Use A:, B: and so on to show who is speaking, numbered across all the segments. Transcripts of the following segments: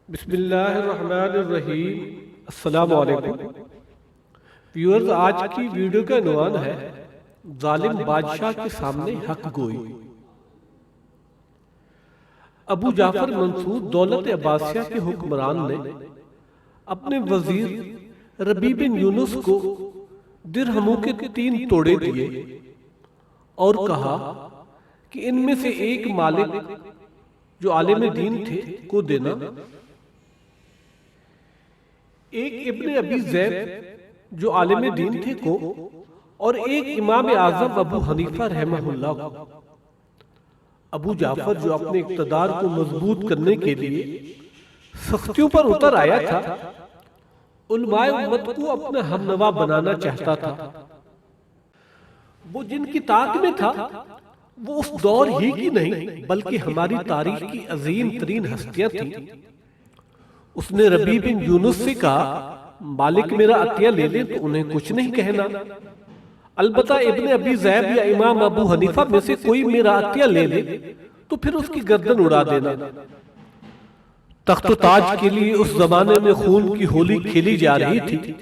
A: بسم اللہ الرحمن الرحیم۔ السلام علیکم ویورز، آج کی ویڈیو کا عنوان ہے ظالم بادشاہ کے سامنے حق گوئی۔ ابو جعفر منصور دولت عباسیہ کے حکمران نے اپنے وزیر ربیع بن یونس کو درہموں کے 3 توڑے دیے اور کہا کہ ان میں سے ایک مالک جو عالم دین تھے کو دینا، ایک ابن ابی زیب جو عالم دین تھے کو، اور ایک امام اعظم ابو حنیفہ رحمہ اللہ کو۔ ابو جعفر جو اپنے اقتدار کو مضبوط کرنے کے لیے سختیوں پر اتر آیا تھا، علماء امت کو اپنا ہمنوا بنانا چاہتا تھا۔ وہ جن کی طاق میں تھا وہ اس دور ہی کی نہیں بلکہ ہماری تاریخ کی عظیم ترین ہستیاں تھیں۔ اس نے ربیع بن یونس سے کہا، مالک میرا عطیہ لے لے تو انہیں کچھ نہیں کہنا، البتہ ابن ابی زیب یا امام ابو حنیفہ میں سے کوئی میرا عطیہ لے لے تو پھر اس کی گردن اڑا دینا۔ تخت و تاج کے لیے اس زمانے میں خون کی ہولی کھیلی جا رہی تھی۔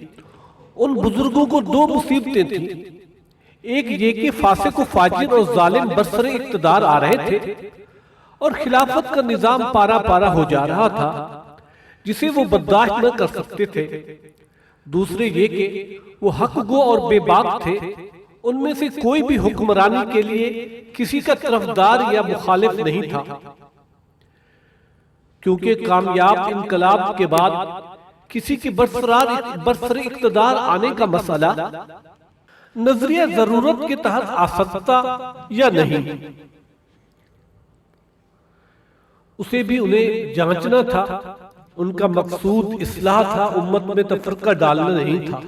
A: ان بزرگوں کو 2 مصیبتیں تھیں، ایک یہ کہ فاسق و فاجر اور ظالم برسر اقتدار آ رہے تھے اور خلافت کا نظام پارا پارا ہو جا رہا تھا جسے وہ برداشت نہ کر سکتے تھے۔ دوسرے یہ کہ وہ حق گو اور بے باک تھے، ان میں سے کوئی بھی حکمرانی کے لیے کسی کا طرفدار یا مخالف نہیں تھا، کیونکہ کامیاب انقلاب کے بعد کسی کے برسر اقتدار آنے کا مسئلہ نظریہ ضرورت کے تحت آ سکتا یا نہیں، اسے بھی انہیں جانچنا تھا۔ ان کا مقصود اصلاح تھا، امت میں تفرقہ ڈالنا نہیں تھا۔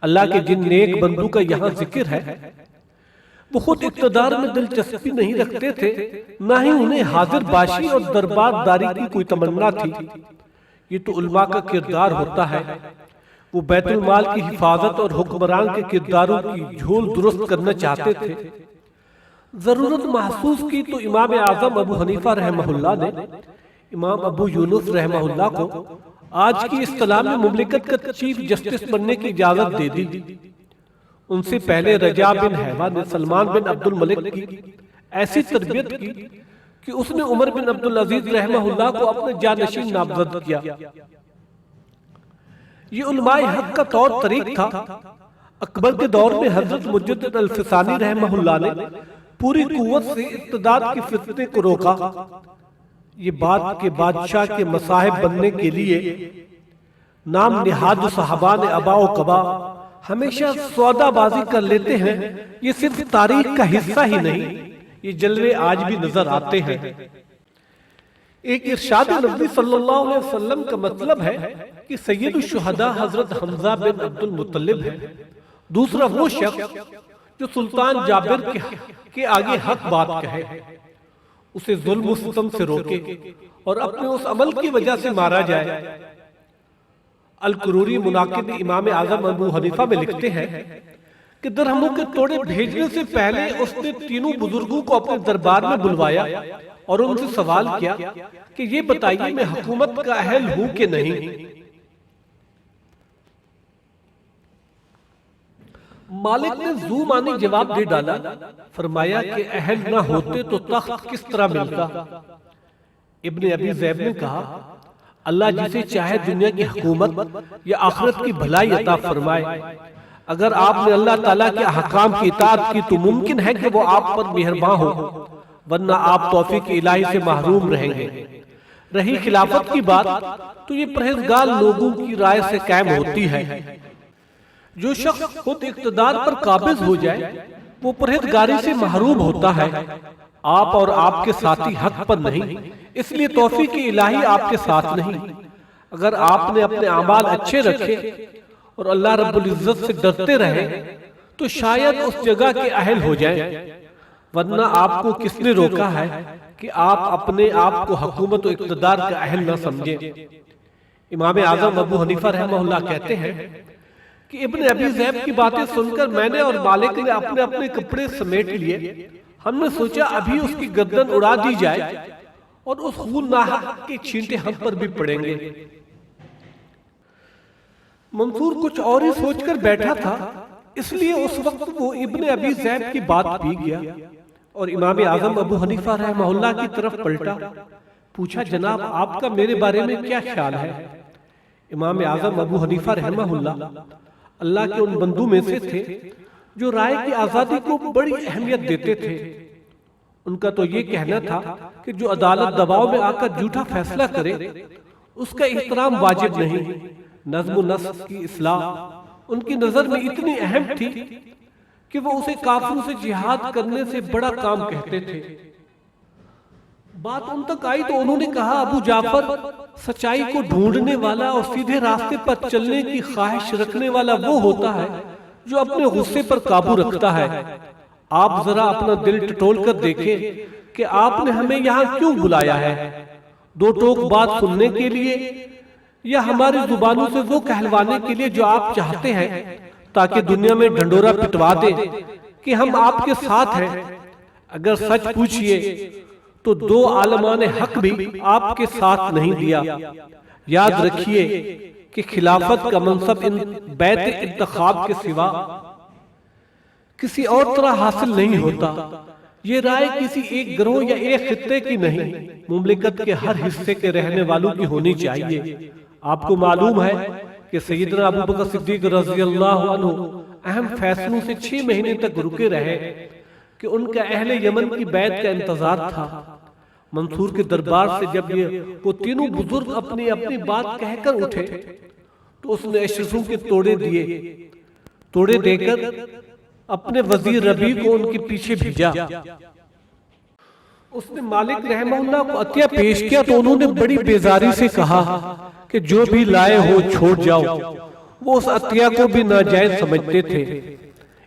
A: اللہ کے جن نیک بندوں کا یہاں ذکر ہے وہ خود اقتدار میں دلچسپی نہیں رکھتے تھے، نہ ہی انہیں حاضر باشی اور دربار داری کی کوئی تمنا تھی۔ یہ تو علماء کا کردار ہوتا ہے، وہ بیت المال کی حفاظت اور حکمران کے کرداروں کی جھول درست کرنا چاہتے تھے۔ ضرورت محسوس کی تو امام اعظم ابو حنیفہ رحمہ اللہ نے امام ابو یونس رحمہ اللہ کو آج کی اصطلاح میں مملکت کا چیف جسٹس بننے کی اجازت دے دی۔ ان سے پہلے رجاء بن حیوہ نے سلمان بن عبد الملک کی ایسی تربیت کی کہ اس نے عمر بن عبد العزیز رحمہ اللہ کو اپنے جانشین نامزد کیا۔ یہ علماء حق کا طور طریق تھا۔ اکبر کے دور میں حضرت مجدد الفسانی رحمہ اللہ نے پوری قوت سے ارتداد کی فتنے کو روکا۔ یہ بات کہ بادشاہ کے مصاحب بننے کے لیے نام نہاد صحابہ نے ابا و کبا ہمیشہ سودا بازی کر لیتے ہیں، یہ صرف تاریخ کا حصہ ہی نہیں، یہ جلوے آج بھی نظر آتے ہیں۔ ایک ارشاد نبوی صلی اللہ علیہ وسلم کا مطلب ہے کہ سید الشہداء حضرت حمزہ بن عبد المطلب ہے۔ دوسرا وہ شخص جو سلطان جابر کے آگے حق بات کہے، اسے ظلم و ستم سے روکے اور اپنے اس عمل کی وجہ سے مارا جائے۔ القروری مناقب امام اعظم ابو حنیفہ میں لکھتے ہیں کہ درہموں کے توڑے بھیجنے سے پہلے اس نے تینوں بزرگوں کو اپنے دربار میں بلوایا اور ان سے سوال کیا کہ یہ بتائیے میں حکومت کا اہل ہوں کہ نہیں۔ مالک نے زو مانی جواب دے ڈالا، فرمایا کہ اہل نہ ہوتے تو تخت کس طرح ملتا؟ ابن ابی زیب نے کہا، اللہ جسے چاہے دنیا کی حکومت یا آخرت کی بھلائی عطا فرمائے۔ اگر آپ نے اللہ تعالیٰ کے احکام کی اطاعت کی تو ممکن ہے کہ وہ آپ پر مہرباں ہو، ورنہ آپ توفیق الہی سے محروم رہیں گے۔ رہی خلافت کی بات تو یہ پرہیزگار لوگوں کی رائے سے قائم ہوتی ہے۔ جو شخص خود اقتدار پر قابض ہو جائے وہ پرہیزگاری سے محروم ہوتا ہے۔ آپ اور آپ کے ساتھی حق پر نہیں، اس لیے توفیق الہی آپ کے ساتھ نہیں۔ اگر آپ نے اپنے اعمال اچھے رکھے اور اللہ رب العزت سے ڈرتے رہے تو شاید اس جگہ کے اہل ہو جائیں، ورنہ آپ کو کس نے روکا ہے کہ آپ اپنے آپ کو حکومت و اقتدار کا اہل نہ سمجھیں۔ امام اعظم ابو حنیفہ رحمہ اللہ کہتے ہیں کہ ابن ابی زیب کی باتیں سن کر میں نے اور مالک نے اپنے کپڑے سمیٹ لیے۔ ہم نے سوچا ابھی اس کی گردن اڑا دی جائے اور اس خون ناحق کے چھینٹے ہم پر بھی پڑیں گے۔ منصور کچھ اور ہی سوچ کر بیٹھا تھا، اس لیے اس وقت وہ ابن ابی ذئب کی بات پی گیا اور امام اعظم ابو حنیفہ رحمہ اللہ کی طرف پلٹا، پوچھا جناب آپ کا میرے بارے میں کیا خیال ہے؟ امام اعظم ابو حنیفہ رحمہ اللہ کے ان بندوں میں سے تھے جو رائے کی آزادی کو بڑی اہمیت دیتے تھے۔ ان کا تو یہ کہنا تھا کہ جو عدالت دباؤ میں آ کر جھوٹا فیصلہ کرے اس کا احترام واجب نہیں۔ نظم و نسق کی اصلاح ان کی نظر میں اتنی اہم تھی کہ وہ اسے کافروں سے جہاد کرنے سے بڑا کام کہتے تھے۔ بات ان تک آئی تو انہوں نے کہا ابو جعفر، سچائی کو ڈھونڈنے والا اور سیدھے راستے پر چلنے کی خواہش رکھنے والا وہ ہوتا ہے جو اپنے غصے پر قابو رکھتا ہے۔ آپ ذرا اپنا دل ٹٹول کر دیکھیں کہ آپ نے ہمیں یہاں کیوں بلایا ہے؟ دو ٹوک بات سننے کے لیے یا ہماری زبانوں سے وہ کہلوانے کے لیے جو آپ چاہتے ہیں تاکہ دنیا میں ڈھنڈورا پٹوا دے کہ ہم آپ کے ساتھ ہیں؟ اگر سچ پوچھئے تو دو عالمان حق بھی آپ کے ساتھ نہیں دیا۔ یاد رکھیے کہ خلافت کا منصب ان بیت انتخاب کے سوا کسی اور طرح حاصل نہیں ہوتا۔ یہ رائے کسی ایک گروہ یا ایک خطے کی نہیں، مملکت کے ہر حصے کے رہنے والوں کی ہونی چاہیے۔ آپ کو معلوم ہے کہ سیدنا ابو بکر صدیق رضی اللہ عنہ اہم فیصلوں سے 6 مہینے تک رکے رہے کہ ان کا اہل یمن کی بیعت کا انتظار تھا۔ منصور کے دربار سے جب وہ تینوں بزرگ اپنی اپنی بات کہہ کر اٹھے تو اس نے اشرفوں کے توڑے دے کر اپنے وزیر ربیع کو ان کے پیچھے بھیجا۔ اس نے مالک رحمہ اللہ کو عطیہ پیش کیا تو انہوں نے بڑی بیزاری سے کہا کہ جو بھی لائے ہو چھوڑ جاؤ۔ وہ اس عطیہ کو بھی ناجائز سمجھتے تھے۔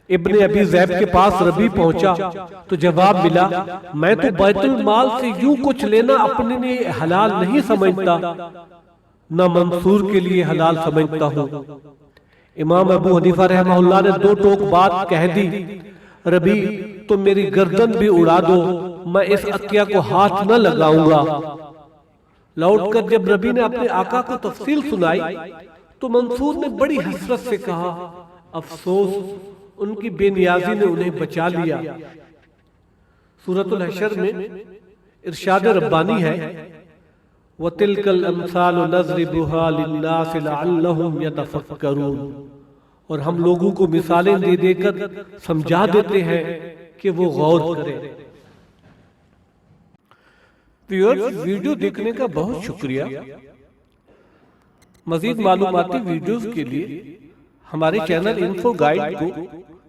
A: ابن ابی ذئب کے پاس ربیع پہنچا تو جواب ملا، میں تو بیت المال سے یوں کچھ لینا اپنے لیے حلال نہیں سمجھتا، نہ منصور کے لیے حلال سمجھتا ہوں۔ امام ابو حنیفہ رحمہ اللہ نے دو ٹوک بات کہہ دی، ربیع تم میری گردن بھی اڑا دو، میں اس عطیہ کو ہاتھ نہ لگاؤں گا۔ لوٹ کر جب ربیع نے اپنے آقا کو تفصیل سنائی تو منصور نے بڑی حسرت سے کہا، افسوس ان کی بے نیازی نے انہیں بچا لیا۔ سورۃ الحشر میں ارشاد ربانی ہے، وَتِلْكَ الْأَمْثَالُ نَضْرِبُهَا لِلنَّاسِ لَعَلَّهُمْ يَتَفَكَّرُونَ، اور ہم لوگوں کو مثالیں دے دے کر سمجھا دیتے ہیں کہ وہ غور کریں۔ ویڈیو دیکھنے کا بہت شکریہ۔ مزید معلوماتی ویڈیوز کے لیے ہمارے چینل انفو گائیڈ کو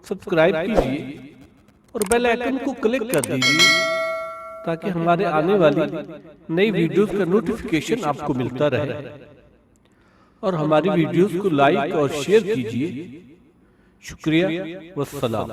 A: سبسکرائب کیجیے اور بیل آئیکن کو کلک کر دیجیے تاکہ ہمارے آنے والی نئی ویڈیوز کا نوٹیفیکیشن آپ کو ملتا رہے، اور ہماری ویڈیوز کو لائک اور شیئر کیجیے۔ شکریہ والسلام۔